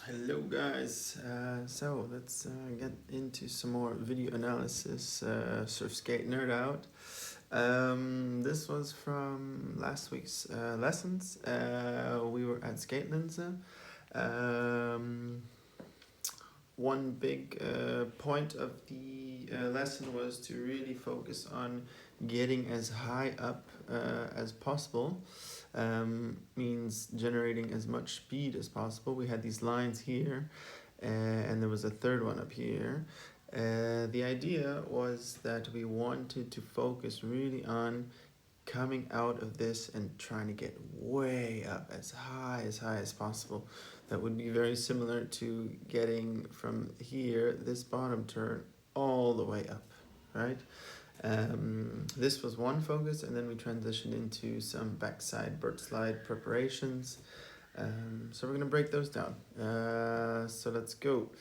Hello guys, so let's get into some more video analysis, Surfskate Nerd Out. This was from last week's lessons. We were at Skate Linse. One big point of the lesson was to really focus on getting as high up as possible. Means generating as much speed as possible. We had these lines here, and there was a third one up here. The idea was that we wanted to focus really on coming out of this and trying to get way up as high as possible. That would be very similar to getting from here, this bottom turn, all the way up, right? This was one focus, and then we transitioned into some backside bird slide preparations. So we're gonna break those down. So let's go.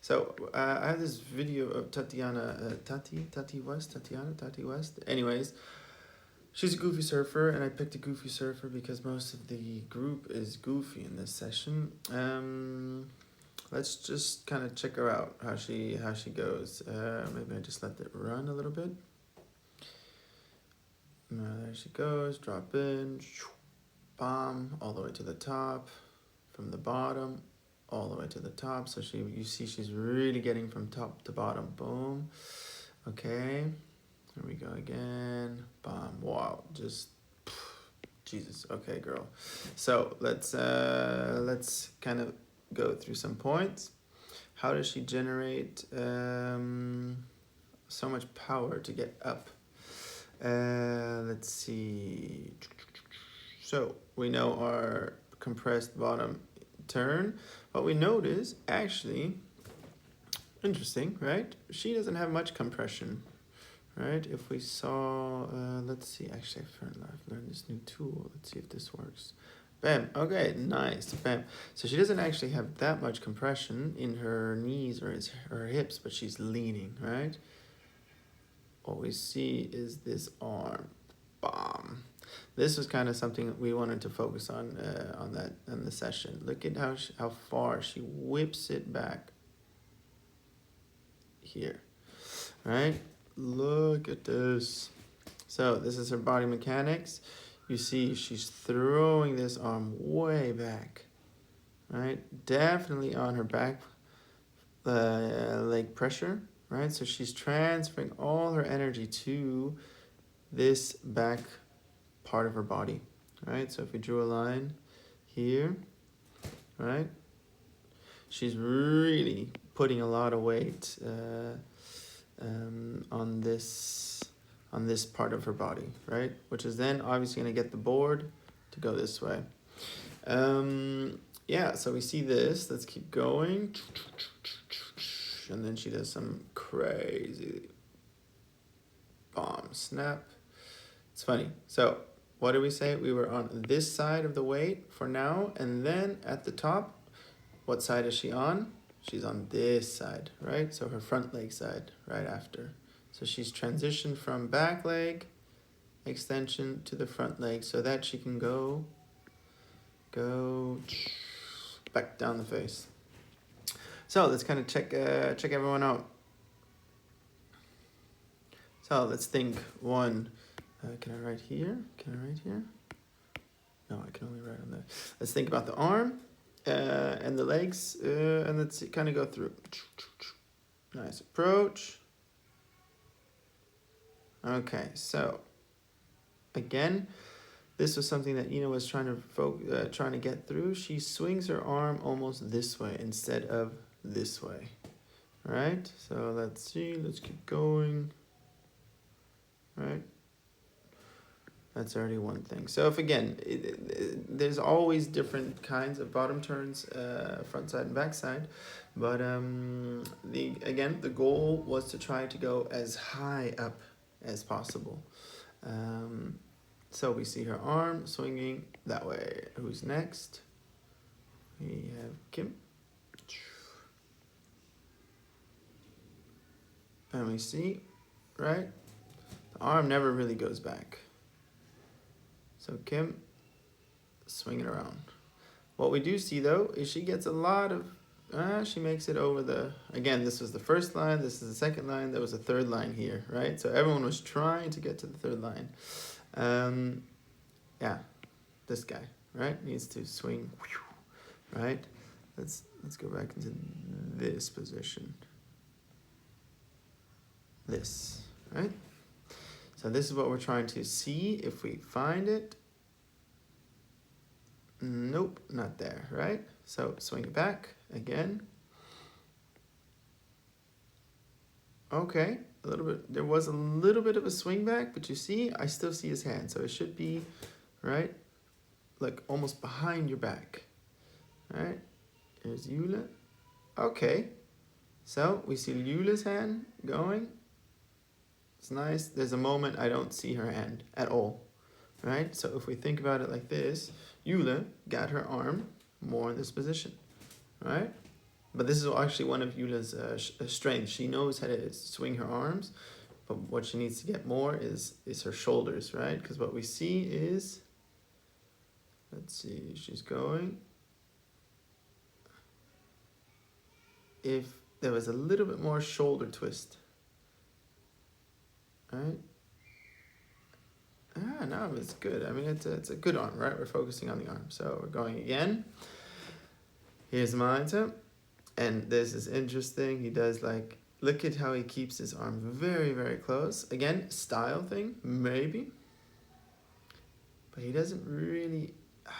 So I have this video of Tatiana, Tati West. Anyways, she's a goofy surfer, and I picked a goofy surfer because most of the group is goofy in this session. Let's just kind of check her out, how she goes. Maybe I just let it run a little bit. There she goes, drop in, bomb, all the way to the top, from the bottom, all the way to the top. So you see she's really getting from top to bottom, boom. Okay, here we go again, bomb, wow, just, Jesus, okay girl. So let's kind of go through some points. How does she generate so much power to get up? Let's see. So we know our compressed bottom turn. What we notice, actually, interesting, right? She doesn't have much compression, right? If we saw, let's see, actually I've learned this new tool. Let's see if this works. Bam, okay, nice, bam. So she doesn't actually have that much compression in her knees or her hips, but she's leaning, right? What we see is this arm, bomb. This was kind of something we wanted to focus on the session. Look at how far she whips it back here, right? Look at this. So this is her body mechanics. You see she's throwing this arm way back, right? Definitely on her back leg pressure, right? So she's transferring all her energy to this back part of her body, right? So if we drew a line here, right? She's really putting a lot of weight on this part of her body, right? Which is then obviously going to get the board to go this way. Yeah, so we see this. Let's keep going. And then she does some crazy bomb snap. It's funny. So what did we say? We were on this side of the weight for now, and then at the top, what side is she on? She's on this side, right? So her front leg side right after. So she's transitioned from back leg extension to the front leg so that she can go back down the face. So let's kind of check everyone out. So let's think one. Can I write here? No, I can only write on there. Let's think about the arm and the legs, and let's kind of go through. Nice approach. Okay, so again, this was something that Ina was trying to get through. She swings her arm almost this way instead of this way, right? So let's see. Let's keep going. Right. That's already one thing. So if again, there's always different kinds of bottom turns, front side and back side, but the goal was to try to go as high up as possible. So we see her arm swinging that way. Who's next? We have Kim. And we see, right? The arm never really goes back. So Kim, swing it around. What we do see though is she gets a lot of She makes it over the, again, this was the first line, this is the second line, there was a third line here, right? So everyone was trying to get to the third line. Yeah, this guy, right, needs to swing, right? Let's go back into this position. This, right? So this is what we're trying to see if we find it. Nope, not there, right? So swing it back again. Okay, a little bit, there was a little bit of a swing back, but you see, I still see his hand. So it should be, right, like almost behind your back, right? Here's Yula. Okay, so we see Yula's hand going. It's nice. There's a moment I don't see her hand at all, right? So if we think about it like this, Yula got her arm more in this position, right? But this is actually one of Yula's strengths. She knows how to swing her arms, but what she needs to get more is her shoulders, right? Because what we see is, let's see, she's going. If there was a little bit more shoulder twist, right? No, it's good. I mean, it's a good arm, right? We're focusing on the arm. So we're going again. Here's Malta. And this is interesting. He does like, look at how he keeps his arm very, very close. Again, style thing, maybe. But he doesn't really,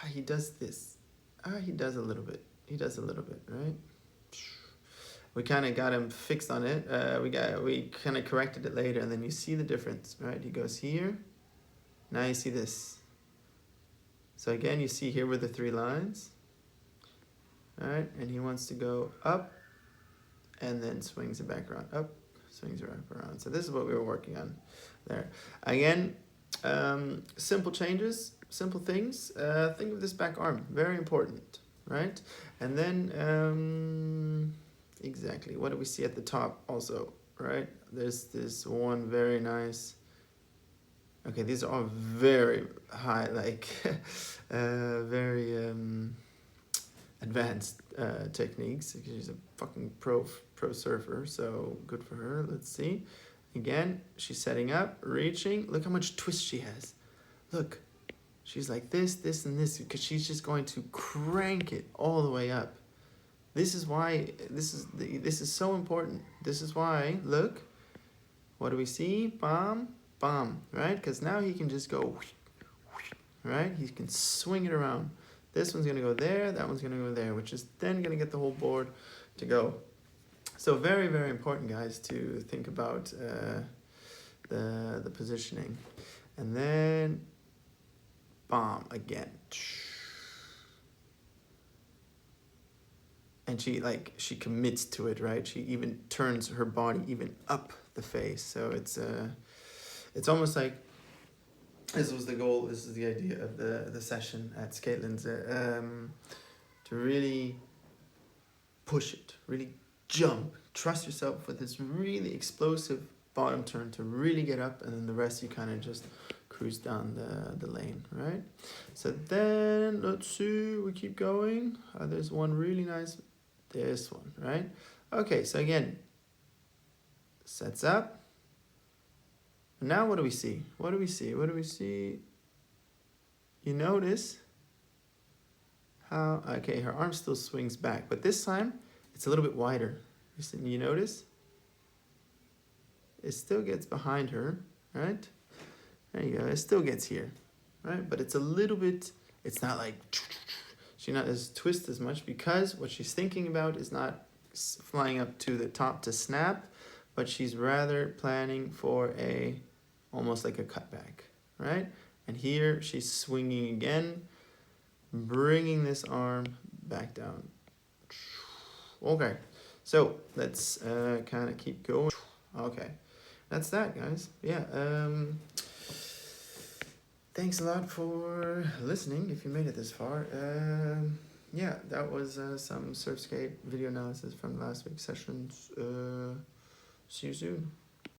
he does this. He does a little bit. He does a little bit, right? We kind of got him fixed on it. We kind of corrected it later, and then you see the difference, right? He goes here. Now you see this. So again, you see here were the 3 lines. All right, and he wants to go up, and then swings it back around. Up, swings it back around. So this is what we were working on there. Again, simple changes, simple things. Think of this back arm, very important, right? And then, exactly, what do we see at the top also, right? There's this one very nice, okay, these are all very high, like, very advanced techniques. She's a fucking pro surfer, so good for her. Let's see. Again, she's setting up, reaching. Look how much twist she has. Look, she's like this, this, and this, because she's just going to crank it all the way up. This is why this is so important. This is why, look, what do we see? Bam, bam, right? Because now he can just go, right? He can swing it around. This one's going to go there, that one's going to go there, which is then going to get the whole board to go. So very, very important, guys, to think about the positioning. And then, bam, again. And she commits to it, right? She even turns her body even up the face. So it's almost like, this was the goal, this is the idea of the session at Skateland's, to really push it, really jump, trust yourself with this really explosive bottom turn to really get up, and then the rest you kind of just cruise down the lane, right? So then, let's see, we keep going. There's one really nice, this one, right? Okay, so again, sets up. Now what do we see? What do we see? What do we see? You notice how, okay, her arm still swings back, but this time it's a little bit wider. You notice? It still gets behind her, right? There you go, it still gets here, right? But it's a little bit, it's not like, she's not as twist as much, because what she's thinking about is not flying up to the top to snap, but she's rather planning for almost like a cutback, right? And here she's swinging again, bringing this arm back down. Okay, so let's kind of keep going. Okay, that's that, guys. Yeah, thanks a lot for listening if you made it this far. Yeah, that was some Surfskate video analysis from last week's sessions. See you soon.